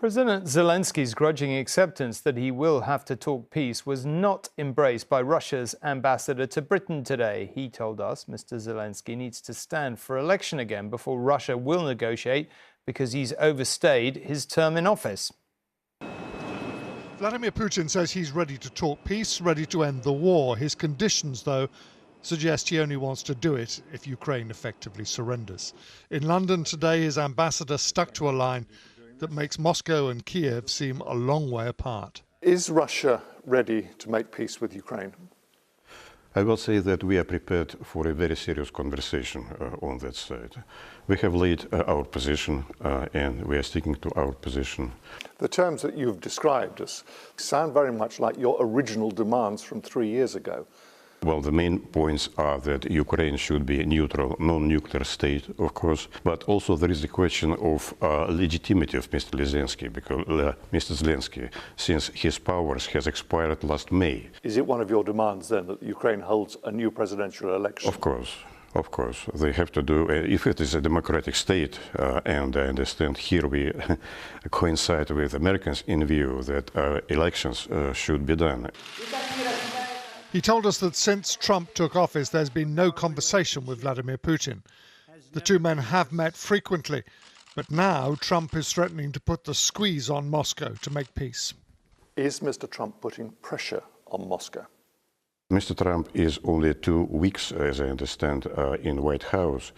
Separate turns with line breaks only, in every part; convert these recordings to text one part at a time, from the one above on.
President Zelensky's grudging acceptance that he will have to talk peace was not embraced by Russia's ambassador to Britain today. He told us Mr. Zelenskyy needs to stand for election again before Russia will negotiate because he's overstayed his term in office.
Vladimir Putin says he's ready to talk peace, ready to end the war. His conditions, though, suggest he only wants to do it if Ukraine effectively surrenders. In London today, his ambassador stuck to a line that makes Moscow and Kiev seem a long way apart.
Is Russia ready to make peace with Ukraine?
I will say that we are prepared for a very serious conversation on that side. We have laid our position and we are sticking to our position.
The terms that you've described us sound very much like your original demands from 3 years ago.
Well, the main points are that Ukraine should be a neutral, non-nuclear state, of course, but also there is a question of legitimacy of Mr. Zelenskyy, because Mr. Zelenskyy, since his powers has expired last May.
Is it one of your demands then that Ukraine holds a new presidential election?
Of course, they have to do, if it is a democratic state, and I understand here we coincide with Americans in view that elections should be done.
He told us that since Trump took office, there's been no conversation with Vladimir Putin. The two men have met frequently, but now Trump is threatening to put the squeeze on Moscow to make peace.
Is Mr. Trump putting pressure on Moscow?
Mr. Trump is only 2 weeks, as I understand, in White House.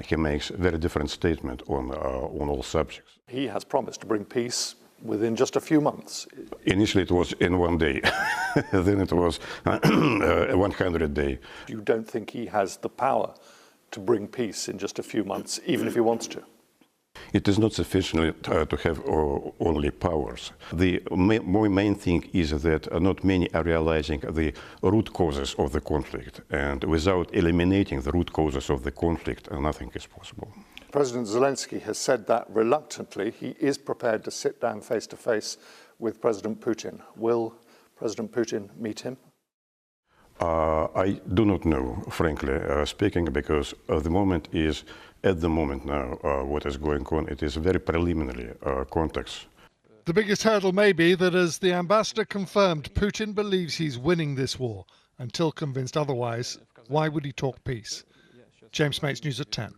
He makes a very different statement on all subjects.
He has promised to bring peace within just a few months.
Initially it was in 1 day, then it was 100 days.
You don't think he has the power to bring peace in just a few months, even if he wants to?
It is not sufficient to have only powers. The main thing is that not many are realizing the root causes of the conflict, and without eliminating the root causes of the conflict, nothing is possible.
President Zelenskyy has said that reluctantly he is prepared to sit down face to face with President Putin. Will President Putin meet him?
I do not know, frankly speaking, because at the moment now, what is going on, it is very preliminary context.
The biggest hurdle may be that, as the ambassador confirmed, Putin believes he's winning this war. Until convinced otherwise, why would he talk peace? James Mates, News at 10.